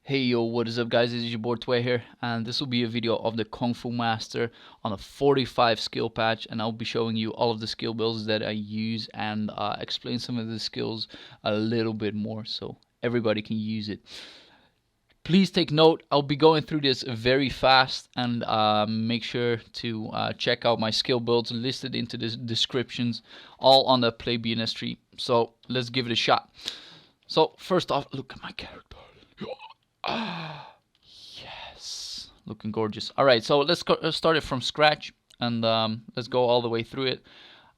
Hey yo, what is up guys, this is your boy Tway here, and this will be a video of the Kung Fu Master on a 45 skill patch, and I'll be showing you all of the skill builds that I use and explain some of the skills a little bit more so everybody can use it. Please take note, I'll be going through this very fast, and make sure to check out my skill builds listed into the descriptions, all on the Play BNS tree. So let's give it a shot. So first off, look at my character. Yes, looking gorgeous. All right, so let's start it from scratch, and let's go all the way through it.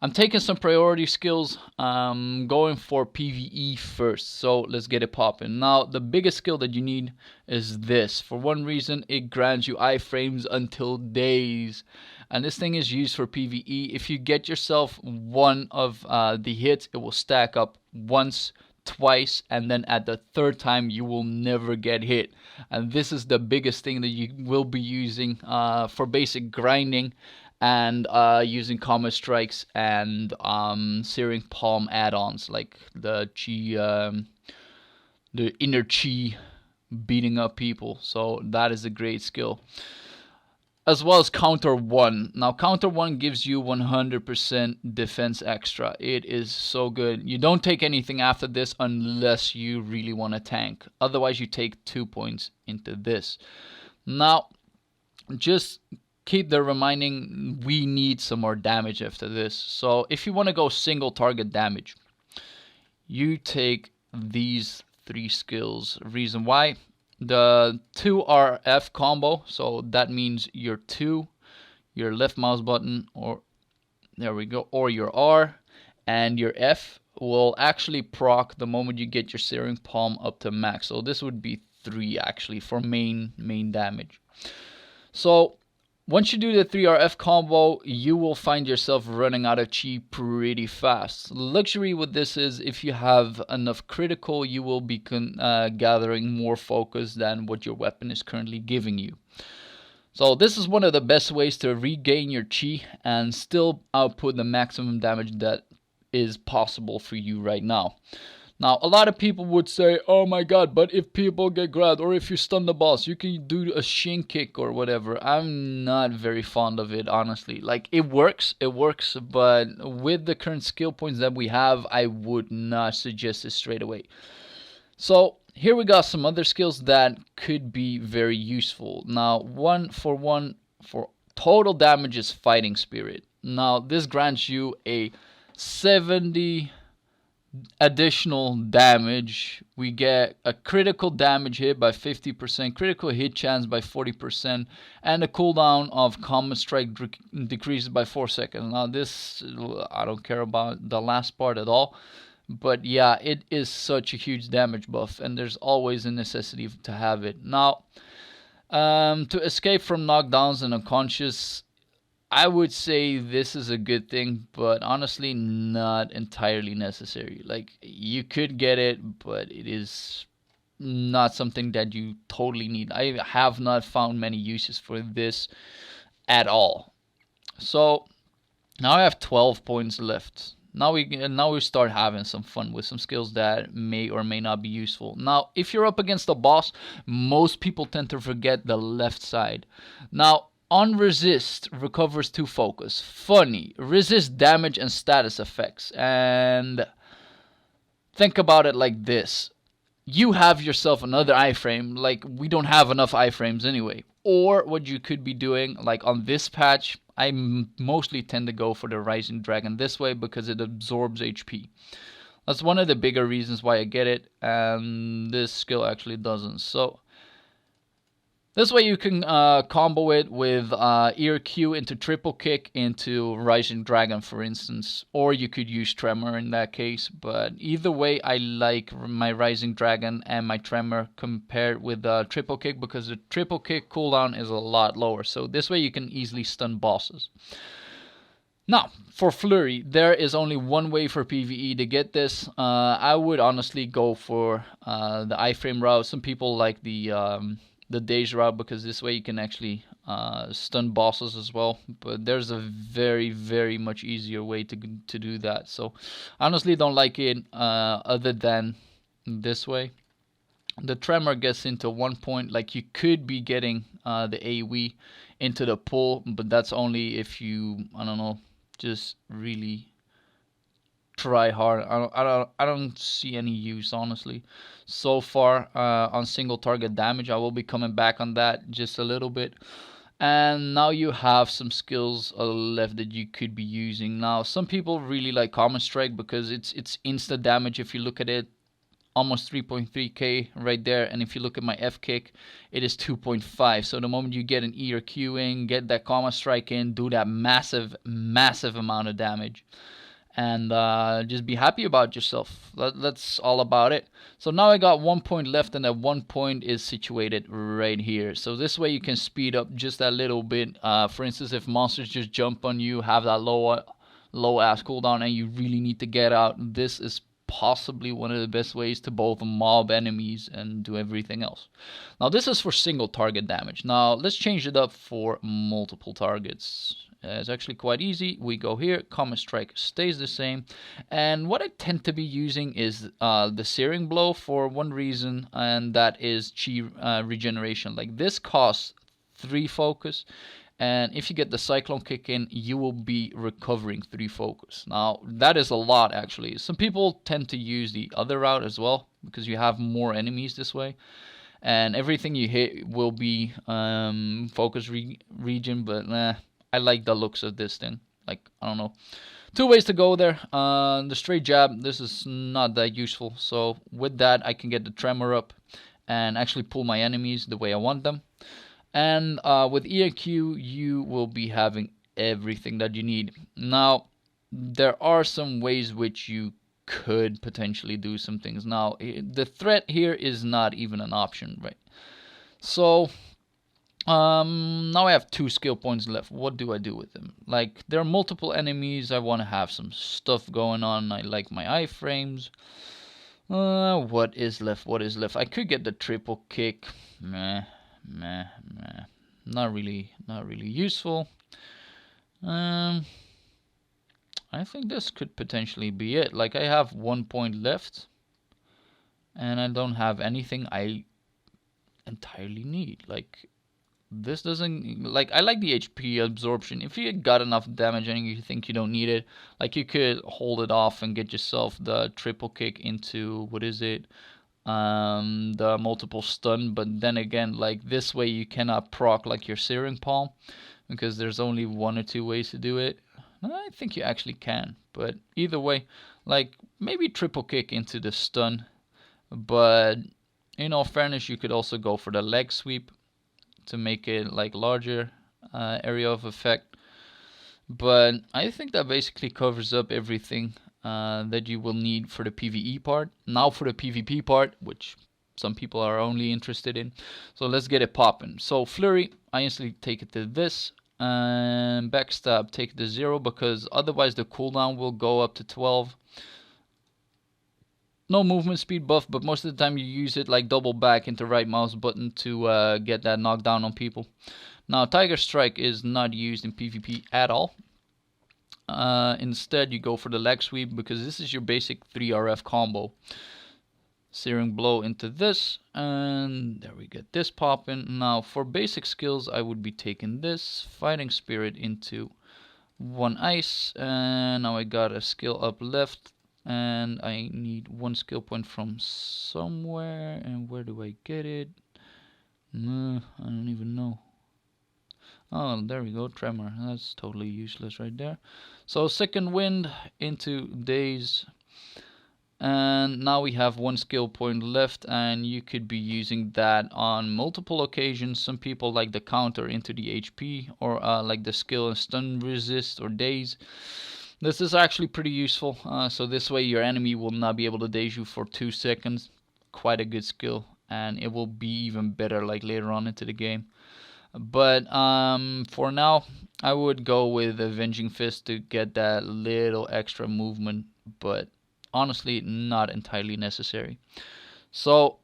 I'm taking some priority skills, going for PvE first, so let's get it popping. Now, the biggest skill that you need is this. For one reason, it grants you iframes until days, and this thing is used for PvE. If you get yourself one of the hits, it will stack up once, twice, and then at the third time you will never get hit. And this is the biggest thing that you will be using for basic grinding, and using comma strikes and searing palm add-ons like the the inner chi beating up people. So that is a great skill, as well as counter one. Now counter one gives you 100% defense extra. It is so good. You don't take anything after this unless you really want to tank. Otherwise you take 2 points into this. Now just keep the reminding, we need some more damage after this. So if you want to go single target damage, you take these 3 skills. Reason why: the 2RF combo, so that means your 2, your left mouse button, or there we go, or your R, and your F will actually proc the moment you get your searing palm up to max. So this would be 3 actually for main damage. So once you do the 3RF combo, you will find yourself running out of chi pretty fast. Luxury with this is if you have enough critical, you will be gathering more focus than what your weapon is currently giving you. So this is one of the best ways to regain your chi and still output the maximum damage that is possible for you right now. Now, a lot of people would say, oh my god, but if people get grabbed or if you stun the boss, you can do a shin kick or whatever. I'm not very fond of it, honestly. Like, it works, but with the current skill points that we have, I would not suggest it straight away. So, here we got some other skills that could be very useful. Now, one for total damage is Fighting Spirit. Now, this grants you a 70 additional damage. We get a critical damage hit by 50%, critical hit chance by 40%, and the cooldown of common strike decreases by 4 seconds. Now this, I don't care about the last part at all, but yeah, it is such a huge damage buff, and there's always a necessity to have it. Now, to escape from knockdowns and unconscious, I would say this is a good thing, but honestly not entirely necessary. Like, you could get it, but it is not something that you totally need. I have not found many uses for this at all. So now I have 12 points left. Now we start having some fun with some skills that may or may not be useful. Now, if you're up against a boss, most people tend to forget the left side. Now, on resist recovers 2 focus. Funny, resist damage and status effects. And think about it like this: you have yourself another iframe. Like, we don't have enough iframes anyway. Or what you could be doing, like on this patch, I mostly tend to go for the Rising Dragon this way because it absorbs HP. That's one of the bigger reasons why I get it, and this skill actually doesn't. So this way you can combo it with ear Q into triple kick into Rising Dragon, for instance. Or you could use Tremor in that case. But either way, I like my Rising Dragon and my Tremor compared with triple kick, because the triple kick cooldown is a lot lower. So this way you can easily stun bosses. Now, for Flurry, there is only one way for PvE to get this. I would honestly go for the iframe route. Some people like the Daze route, because this way you can actually stun bosses as well. But there's a very much easier way to do that. So I honestly don't like it other than this way. The tremor gets into 1 point. Like you could be getting the AoE into the pull, but that's only if you, I don't know, just really try hard. I don't see any use, honestly, so far on single target damage. I will be coming back on that just a little bit. And now you have some skills left that you could be using. Now some people really like Common Strike because it's instant damage. If you look at it, almost 3.3k right there, and if you look at my F kick, it is 2.5. So the moment you get an E or Q in, get that Common Strike in, do that massive amount of damage, and just be happy about yourself. That's all about it. So now I got 1 point left, and that 1 point is situated right here. So this way you can speed up just a little bit. For instance, if monsters just jump on you, have that low ass cooldown, and you really need to get out, this is possibly one of the best ways to both mob enemies and do everything else. Now this is for single target damage. Now let's change it up for multiple targets. It's actually quite easy. We go here, Common Strike stays the same, and what I tend to be using is the Searing Blow for one reason, and that is chi regeneration. Like this costs 3 focus, and if you get the Cyclone kick in, you will be recovering 3 focus. Now that is a lot, actually. Some people tend to use the other route as well because you have more enemies this way, and everything you hit will be focus region, but I like the looks of this thing. Like, I don't know. 2 ways to go there. The straight jab, this is not that useful. So with that, I can get the tremor up and actually pull my enemies the way I want them. And with EQ, you will be having everything that you need. Now, there are some ways which you could potentially do some things. Now, the threat here is not even an option, right? So now I have 2 skill points left. What do I do with them? Like, there are multiple enemies. I want to have some stuff going on. I like my iframes. What is left? What is left? I could get the triple kick. Meh. Not really useful. I think this could potentially be it. Like, I have 1 point left, and I don't have anything I entirely need. Like, this doesn't, like, I like the HP absorption. If you got enough damage and you think you don't need it, like, you could hold it off and get yourself the triple kick into, what is it, the multiple stun. But then again, like, this way you cannot proc like your Searing Palm because there's only 1 or 2 ways to do it. I think you actually can, but either way, like, maybe triple kick into the stun. But in all fairness, you could also go for the leg sweep to make it like larger area of effect. But I think that basically covers up everything that you will need for the PvE part. Now for the PvP part, which some people are only interested in. So let's get it popping. So Flurry, I instantly take it to this. And Backstab, take it to 0 because otherwise the cooldown will go up to 12. No movement speed buff, but most of the time you use it like double back into right mouse button to get that knockdown on people. Now Tiger Strike is not used in PvP at all. Instead you go for the leg sweep because this is your basic 3RF combo. Searing Blow into this, and there we get this popping. Now for basic skills I would be taking this Fighting Spirit into 1 ice, and now I got a skill up left. And I need 1 skill point from somewhere. And where do I get it? I don't even know. Oh, there we go, Tremor. That's totally useless right there. So Second Wind into Daze. And now we have 1 skill point left, and you could be using that on multiple occasions. Some people like the counter into the HP, or like the skill and stun resist or daze. This is actually pretty useful, so this way your enemy will not be able to daze you for 2 seconds. Quite a good skill, and it will be even better like later on into the game. But for now, I would go with Avenging Fist to get that little extra movement, but honestly not entirely necessary. So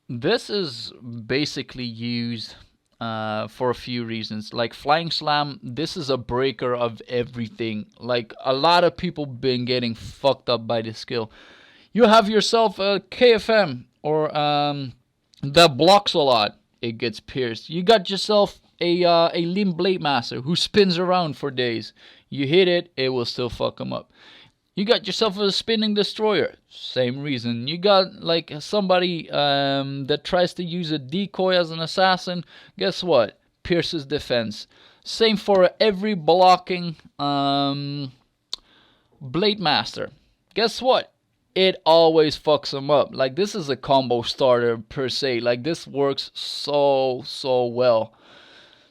this is basically used for a few reasons. Like Flying Slam, this is a breaker of everything. Like, a lot of people been getting fucked up by this skill. You have yourself a KFM or that blocks a lot, it gets pierced. You got yourself a Limb Blade Master who spins around for days. You hit it, it will still fuck him up. You got yourself a spinning destroyer. Same reason. You got like somebody that tries to use a decoy as an assassin. Guess what? Pierces defense. Same for every blocking Blade Master. Guess what? It always fucks them up. Like, this is a combo starter per se. Like, this works so well.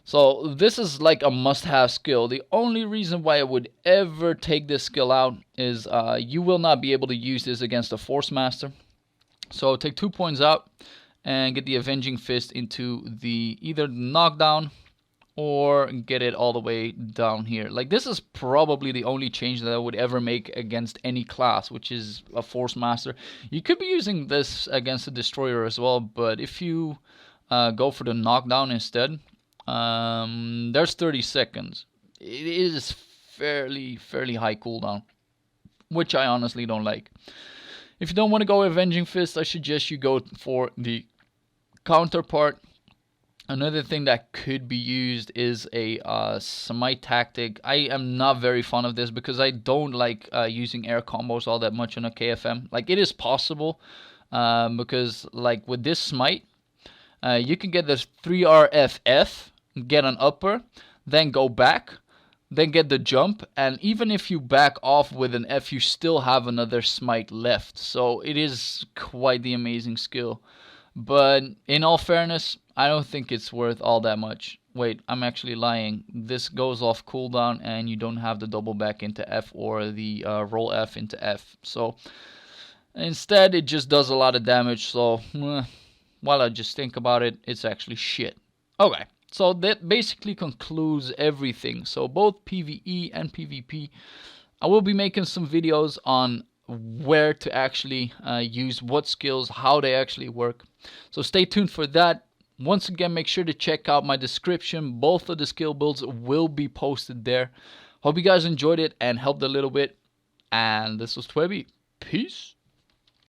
So this is like a must-have skill. The only reason why I would ever take this skill out is you will not be able to use this against a Force Master. So take 2 points out and get the Avenging Fist into the either knockdown or get it all the way down here. Like, this is probably the only change that I would ever make against any class, which is a Force Master. You could be using this against a Destroyer as well, but if you go for the knockdown instead, there's 30 seconds. It is fairly high cooldown, which I honestly don't like. If you don't want to go Avenging Fist, I suggest you go for the counterpart. Another thing that could be used is a smite tactic. I am not very fond of this because I don't like using air combos all that much on a KFM. Like, it is possible because like with this smite, you can get this 3RFF, get an upper, then go back, then get the jump, and even if you back off with an F, you still have another smite left. So it is quite the amazing skill. But in all fairness, I don't think it's worth all that much. Wait, I'm actually lying. This goes off cooldown and you don't have the double back into F or the roll F into F. So instead, it just does a lot of damage. So while I just think about it, it's actually shit. Okay, so that basically concludes everything. So both PvE and PvP. I will be making some videos on where to actually use what skills, how they actually work. So stay tuned for that. Once again, make sure to check out my description. Both of the skill builds will be posted there. Hope you guys enjoyed it and helped a little bit. And this was Twebby. Peace.